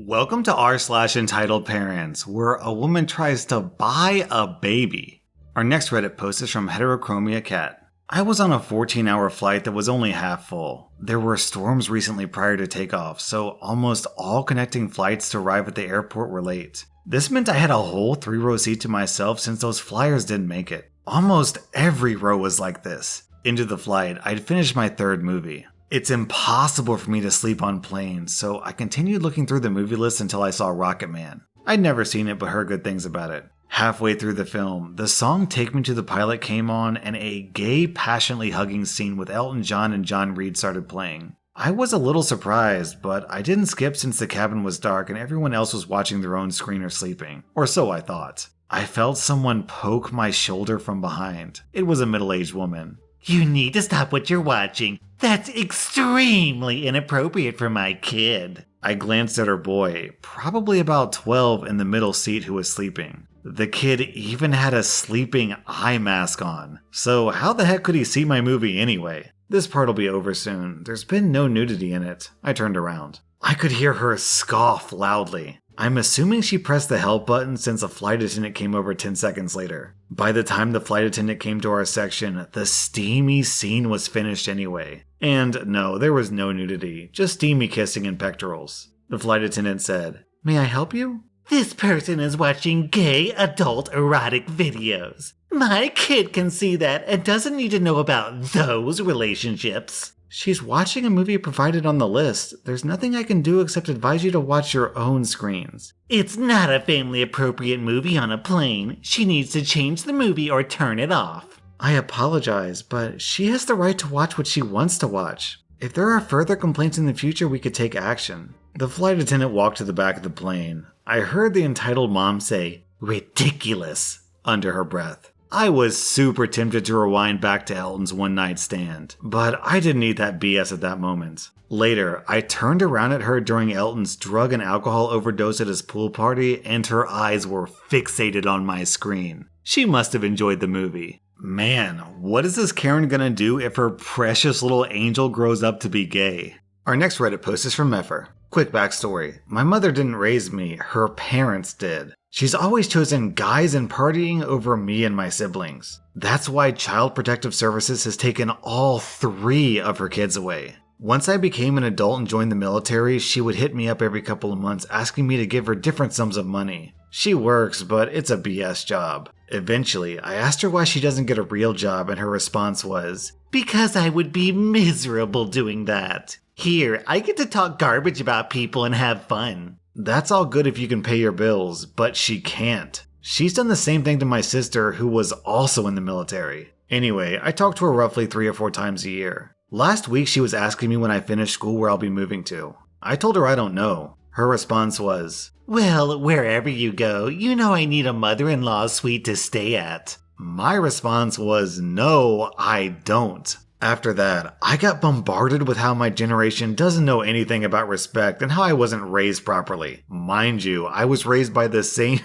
Welcome to r/slash Entitled Parents, where a woman tries to buy a baby. Our next Reddit post is from Heterochromia Cat. I was on a 14-hour flight that was only half full. There were storms recently prior to takeoff, so almost all connecting flights to arrive at the airport were late. This meant I had a whole 3-row seat to myself since those flyers didn't make it. Almost every row was like this. Into the flight, I'd finished my third movie. It's impossible for me to sleep on planes, so I continued looking through the movie list until I saw Rocket Man. I'd never seen it but heard good things about it. Halfway through the film, the song Take Me to the Pilot came on and a gay, passionately hugging scene with Elton John and John Reed started playing. I was a little surprised, but I didn't skip since the cabin was dark and everyone else was watching their own screen or sleeping. Or so I thought. I felt someone poke my shoulder from behind. It was a middle-aged woman. You need to stop what you're watching. That's extremely inappropriate for my kid. I glanced at her boy, probably about 12 in the middle seat who was sleeping. The kid even had a sleeping eye mask on. So how the heck could he see my movie anyway? This part'll be over soon. There's been no nudity in it. I turned around. I could hear her scoff loudly. I'm assuming she pressed the help button since a flight attendant came over 10 seconds later. By the time the flight attendant came to our section, the steamy scene was finished anyway. And no, there was no nudity, just steamy kissing and pectorals. The flight attendant said, "May I help you?" This person is watching gay adult erotic videos. My kid can see that and doesn't need to know about those relationships. She's watching a movie provided on the list. There's nothing I can do except advise you to watch your own screens. It's not a family-appropriate movie on a plane. She needs to change the movie or turn it off. I apologize, but she has the right to watch what she wants to watch. If there are further complaints in the future, we could take action. The flight attendant walked to the back of the plane. I heard the entitled mom say, "Ridiculous," under her breath. I was super tempted to rewind back to Elton's One Night Stand, but I didn't need that BS at that moment. Later, I turned around at her during Elton's drug and alcohol overdose at his pool party, and her eyes were fixated on my screen. She must have enjoyed the movie. Man, what is this Karen gonna do if her precious little angel grows up to be gay? Our next Reddit post is from Meffer. Quick backstory. My mother didn't raise me, her parents did. She's always chosen guys and partying over me and my siblings. That's why Child Protective Services has taken all 3 of her kids away. Once I became an adult and joined the military, she would hit me up every couple of months asking me to give her different sums of money. She works, but it's a BS job. Eventually, I asked her why she doesn't get a real job, and her response was, "Because I would be miserable doing that. Here, I get to talk garbage about people and have fun." That's all good if you can pay your bills, but she can't. She's done the same thing to my sister, who was also in the military. Anyway, I talk to her roughly 3 or 4 times a year. Last week she was asking me when I finish school where I'll be moving to. I told her I don't know. Her response was, "Well, wherever you go, you know I need a mother-in-law suite to stay at." My response was, "No, I don't." After that, I got bombarded with how my generation doesn't know anything about respect and how I wasn't raised properly. Mind you, I was raised by the same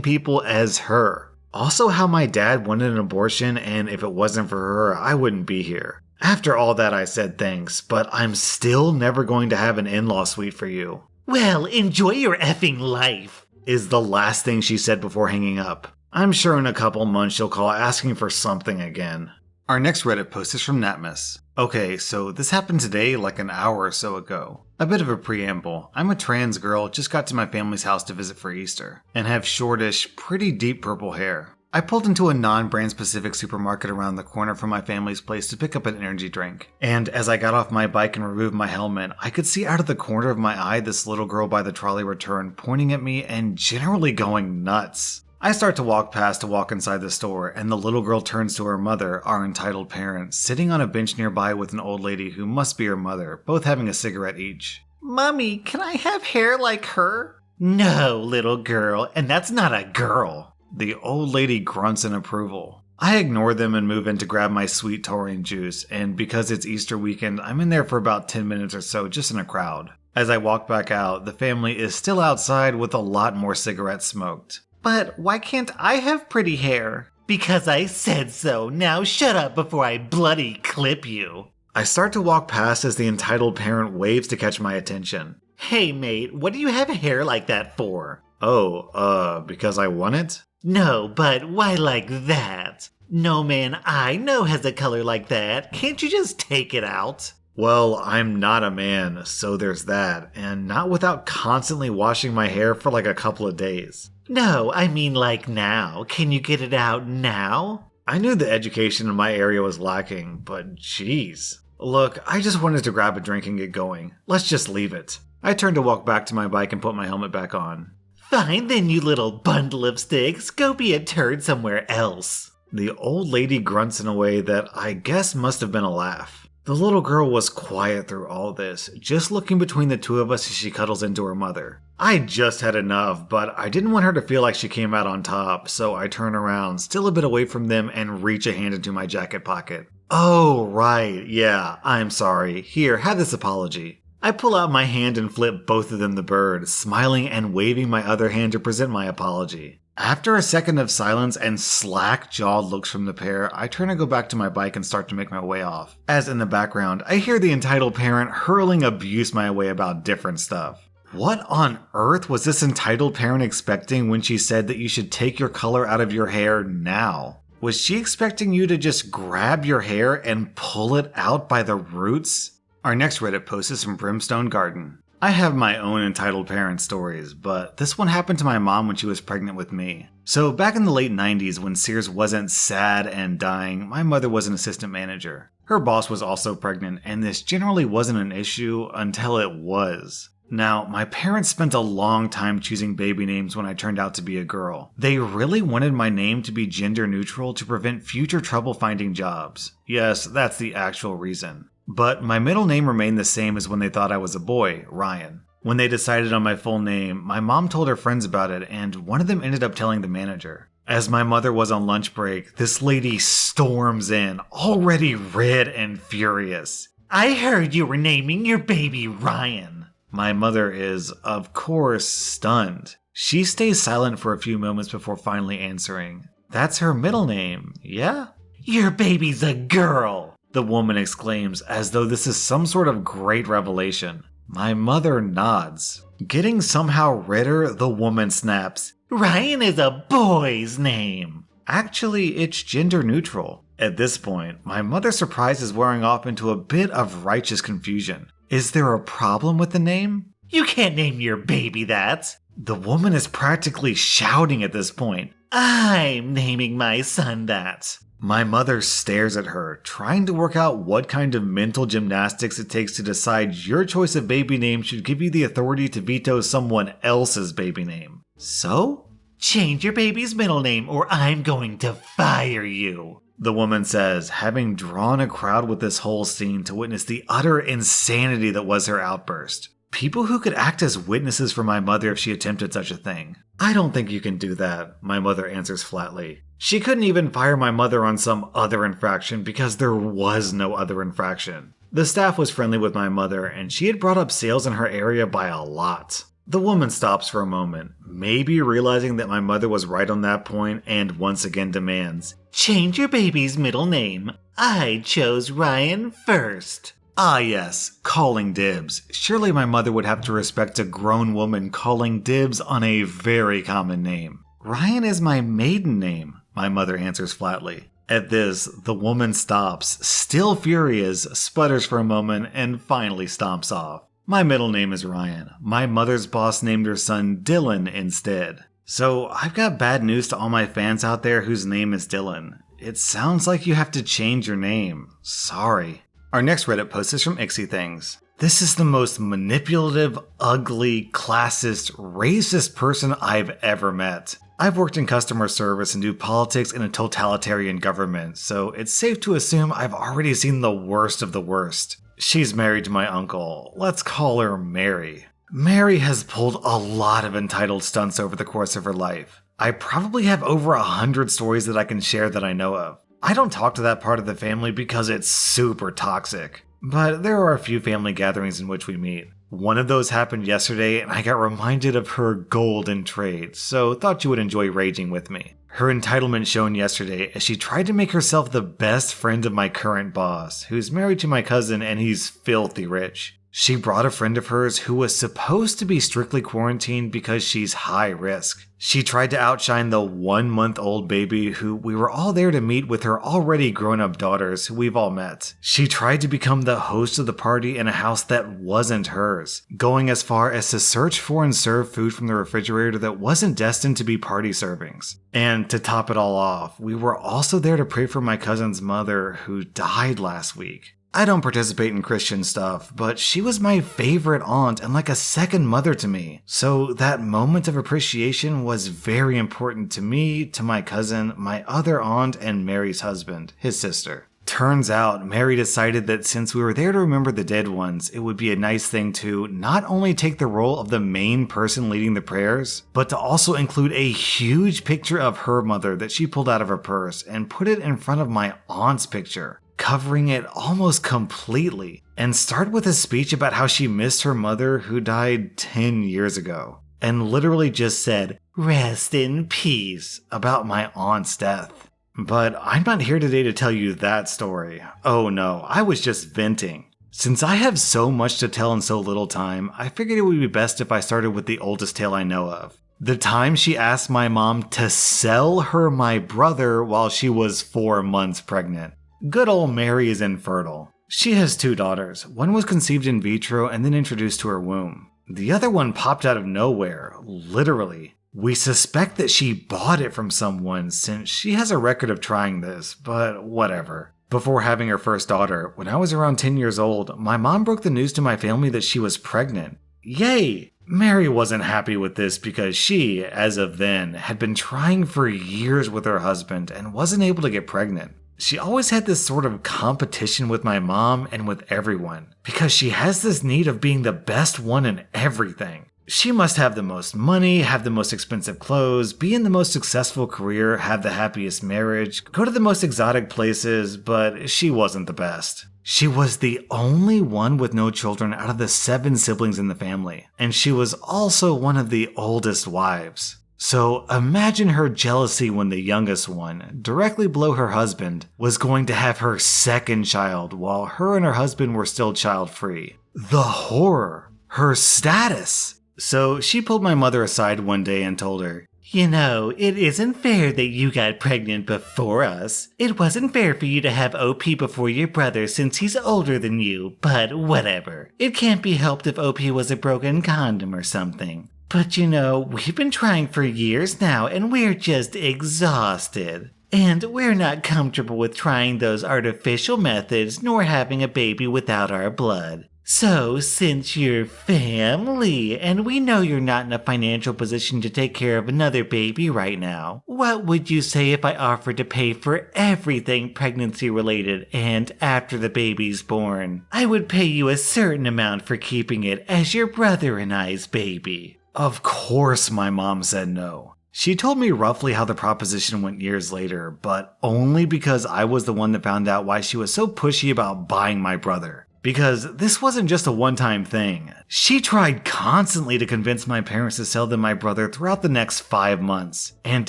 people as her. Also how my dad wanted an abortion, and if it wasn't for her, I wouldn't be here. After all that, I said thanks, but I'm still never going to have an in-law suite for you. "Well, enjoy your effing life," is the last thing she said before hanging up. I'm sure in a couple months she'll call asking for something again. Our next Reddit post is from Natmus. Okay, so this happened today, like an hour or so ago. A bit of a preamble. I'm a trans girl, just got to my family's house to visit for Easter, and have shortish, pretty deep purple hair. I pulled into a non-brand specific supermarket around the corner from my family's place to pick up an energy drink. And as I got off my bike and removed my helmet, I could see out of the corner of my eye this little girl by the trolley return pointing at me and generally going nuts. I start to walk past to walk inside the store, and the little girl turns to her mother, our entitled parent, sitting on a bench nearby with an old lady who must be her mother, both having a cigarette each. "Mommy, can I have hair like her?" "No, little girl, and that's not a girl." The old lady grunts in approval. I ignore them and move in to grab my sweet taurine juice, and because it's Easter weekend, I'm in there for about 10 minutes or so, just in a crowd. As I walk back out, the family is still outside with a lot more cigarettes smoked. "But why can't I have pretty hair?" "Because I said so. Now shut up before I bloody clip you." I start to walk past as the entitled parent waves to catch my attention. Hey mate, what do you have hair like that for? Oh, because I want it? No, but why like that? No man I know has a color like that. Can't you just take it out? Well, I'm not a man, so there's that, and not without constantly washing my hair for like a couple of days. No, I mean like now. Can you get it out now? I knew the education in my area was lacking, but jeez. Look, I just wanted to grab a drink and get going. Let's just leave it. I turned to walk back to my bike and put my helmet back on. Fine then, you little bundle of sticks. Go be a turd somewhere else. The old lady grunts in a way that I guess must have been a laugh. The little girl was quiet through all this, just looking between the two of us as she cuddles into her mother. I just had enough, but I didn't want her to feel like she came out on top, so I turn around, still a bit away from them, and reach a hand into my jacket pocket. Oh, right, yeah, I'm sorry. Here, have this apology. I pull out my hand and flip both of them the bird, smiling and waving my other hand to present my apology. After a second of silence and slack-jawed looks from the pair, I turn to go back to my bike and start to make my way off. As in the background, I hear the entitled parent hurling abuse my way about different stuff. What on earth was this entitled parent expecting when she said that you should take your color out of your hair now? Was she expecting you to just grab your hair and pull it out by the roots? Our next Reddit post is from Brimstone Garden. I have my own entitled parent stories, but this one happened to my mom when she was pregnant with me. So back in the late 90s when Sears wasn't sad and dying, my mother was an assistant manager. Her boss was also pregnant, and this generally wasn't an issue until it was. Now, my parents spent a long time choosing baby names when I turned out to be a girl. They really wanted my name to be gender neutral to prevent future trouble finding jobs. Yes, that's the actual reason. But my middle name remained the same as when they thought I was a boy, Ryan. When they decided on my full name, my mom told her friends about it, and one of them ended up telling the manager. As my mother was on lunch break, this lady storms in, already red and furious. I heard you were naming your baby Ryan. My mother is, of course, stunned. She stays silent for a few moments before finally answering. That's her middle name, yeah? Your baby's a girl, the woman exclaims as though this is some sort of great revelation. My mother nods. Getting somehow redder, the woman snaps. Ryan is a boy's name. Actually, it's gender neutral. At this point, my mother's surprise is wearing off into a bit of righteous confusion. Is there a problem with the name? You can't name your baby that. The woman is practically shouting at this point. I'm naming my son that. My mother stares at her, trying to work out what kind of mental gymnastics it takes to decide your choice of baby name should give you the authority to veto someone else's baby name. So? Change your baby's middle name or I'm going to fire you, the woman says, having drawn a crowd with this whole scene to witness the utter insanity that was her outburst. People who could act as witnesses for my mother if she attempted such a thing. I don't think you can do that, my mother answers flatly. She couldn't even fire my mother on some other infraction because there was no other infraction. The staff was friendly with my mother and she had brought up sales in her area by a lot. The woman stops for a moment, maybe realizing that my mother was right on that point, and once again demands, change your baby's middle name. I chose Ryan first. Ah yes, calling dibs. Surely my mother would have to respect a grown woman calling dibs on a very common name. Ryan is my maiden name, my mother answers flatly. At this, the woman stops, still furious, sputters for a moment, and finally stomps off. My middle name is Ryan. My mother's boss named her son Dylan instead. So I've got bad news to all my fans out there whose name is Dylan. It sounds like you have to change your name. Sorry. Our next Reddit post is from Ixie Things. This is the most manipulative, ugly, classist, racist person I've ever met. I've worked in customer service and do politics in a totalitarian government, so it's safe to assume I've already seen the worst of the worst. She's married to my uncle. Let's call her Mary. Mary has pulled a lot of entitled stunts over the course of her life. I probably have over 100 stories that I can share that I know of. I don't talk to that part of the family because it's super toxic. But there are a few family gatherings in which we meet. One of those happened yesterday and I got reminded of her golden trait, so thought you would enjoy raging with me. Her entitlement shone yesterday as she tried to make herself the best friend of my current boss, who's married to my cousin and he's filthy rich. She brought a friend of hers who was supposed to be strictly quarantined because she's high risk. She tried to outshine the 1-month-old baby who we were all there to meet with her already grown-up daughters who we've all met. She tried to become the host of the party in a house that wasn't hers, going as far as to search for and serve food from the refrigerator that wasn't destined to be party servings. And to top it all off, we were also there to pray for my cousin's mother who died last week. I don't participate in Christian stuff, but she was my favorite aunt and like a second mother to me. So that moment of appreciation was very important to me, to my cousin, my other aunt, and Mary's husband, his sister. Turns out, Mary decided that since we were there to remember the dead ones, it would be a nice thing to not only take the role of the main person leading the prayers, but to also include a huge picture of her mother that she pulled out of her purse and put it in front of my aunt's picture, covering it almost completely, and start with a speech about how she missed her mother who died 10 years ago, and literally just said, "Rest in peace," about my aunt's death. But I'm not here today to tell you that story. Oh no, I was just venting. Since I have so much to tell in so little time, I figured it would be best if I started with the oldest tale I know of. The time she asked my mom to sell her my brother while she was 4 months pregnant. Good old Mary is infertile. She has 2 daughters. One was conceived in vitro and then introduced to her womb. The other one popped out of nowhere, literally. We suspect that she bought it from someone since she has a record of trying this, but whatever. Before having her first daughter, when I was around 10 years old, my mom broke the news to my family that she was pregnant. Yay! Mary wasn't happy with this because she, as of then, had been trying for years with her husband and wasn't able to get pregnant. She always had this sort of competition with my mom and with everyone, because she has this need of being the best one in everything. She must have the most money, have the most expensive clothes, be in the most successful career, have the happiest marriage, go to the most exotic places, but she wasn't the best. She was the only one with no children out of the 7 siblings in the family, and she was also one of the oldest wives. So imagine her jealousy when the youngest one, directly below her husband, was going to have her second child while her and her husband were still child-free. The horror! Her status! So she pulled my mother aside one day and told her, "You know, it isn't fair that you got pregnant before us. It wasn't fair for you to have OP before your brother since he's older than you, but whatever. It can't be helped if OP was a broken condom or something. But you know, we've been trying for years now and we're just exhausted. And we're not comfortable with trying those artificial methods nor having a baby without our blood. So, since you're family, and we know you're not in a financial position to take care of another baby right now, what would you say if I offered to pay for everything pregnancy related and after the baby's born? I would pay you a certain amount for keeping it as your brother and I's baby." Of course my mom said no. She told me roughly how the proposition went years later, but only because I was the one that found out why she was so pushy about buying my brother. Because this wasn't just a one-time thing. She tried constantly to convince my parents to sell them my brother throughout the next 5 months, and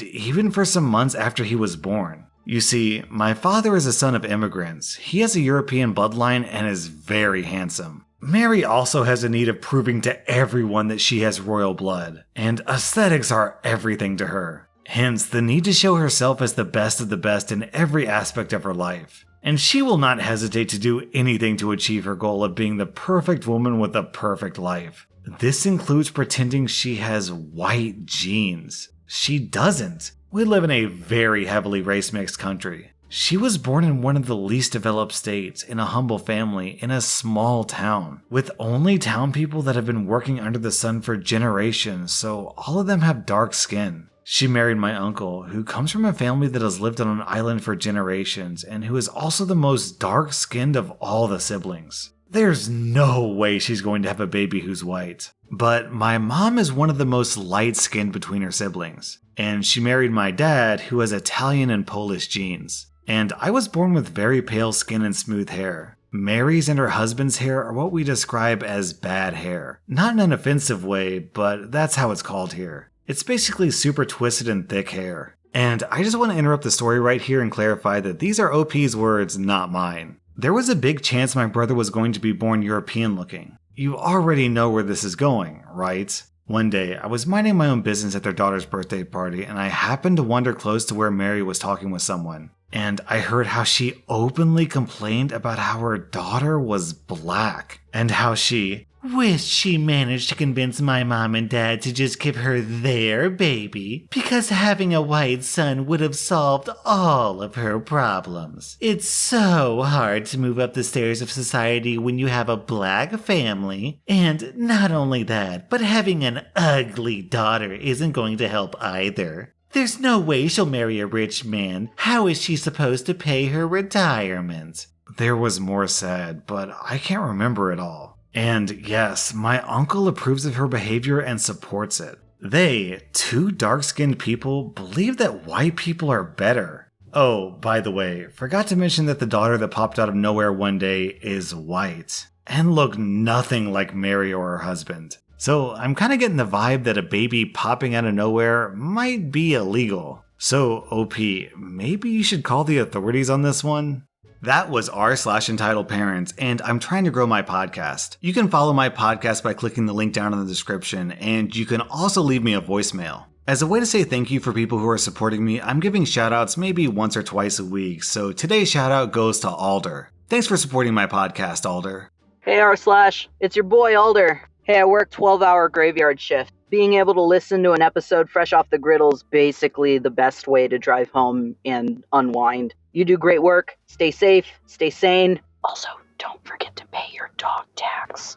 even for some months after he was born. You see, my father is a son of immigrants. He has a European bloodline and is very handsome. Mary also has a need of proving to everyone that she has royal blood, and aesthetics are everything to her. Hence, the need to show herself as the best of the best in every aspect of her life. And she will not hesitate to do anything to achieve her goal of being the perfect woman with a perfect life. This includes pretending she has white genes. She doesn't. We live in a very heavily race-mixed country. She was born in one of the least developed states, in a humble family, in a small town, with only town people that have been working under the sun for generations, so all of them have dark skin. She married my uncle, who comes from a family that has lived on an island for generations, and who is also the most dark-skinned of all the siblings. There's no way she's going to have a baby who's white. But my mom is one of the most light-skinned between her siblings, and she married my dad, who has Italian and Polish genes. And I was born with very pale skin and smooth hair. Mary's and her husband's hair are what we describe as bad hair. Not in an offensive way, but that's how it's called here. It's basically super twisted and thick hair. And I just want to interrupt the story right here and clarify that these are OP's words, not mine. There was a big chance my brother was going to be born European looking. You already know where this is going, right? One day, I was minding my own business at their daughter's birthday party, and I happened to wander close to where Mary was talking with someone. And I heard how she openly complained about how her daughter was black, and how she wished she managed to convince my mom and dad to just give her their baby, because having a white son would have solved all of her problems. It's so hard to move up the stairs of society when you have a black family, and not only that, but having an ugly daughter isn't going to help either. There's no way she'll marry a rich man. How is she supposed to pay her retirement? There was more said, but I can't remember it all. And yes, my uncle approves of her behavior and supports it. They, two dark-skinned people, believe that white people are better. Oh, by the way, forgot to mention that the daughter that popped out of nowhere one day is white, and looked nothing like Mary or her husband. So I'm kinda getting the vibe that a baby popping out of nowhere might be illegal. So, OP, maybe you should call the authorities on this one? That was rSlash Entitledparents, and I'm trying to grow my podcast. You can follow my podcast by clicking the link down in the description, and you can also leave me a voicemail. As a way to say thank you for people who are supporting me, I'm giving shoutouts maybe once or twice a week, so today's shoutout goes to Alder. Thanks for supporting my podcast, Alder. Hey rSlash, it's your boy Alder. Hey, I work 12-hour graveyard shift. Being able to listen to an episode fresh off the griddle's basically the best way to drive home and unwind. You do great work. Stay safe, stay sane. Also, don't forget to pay your dog tax.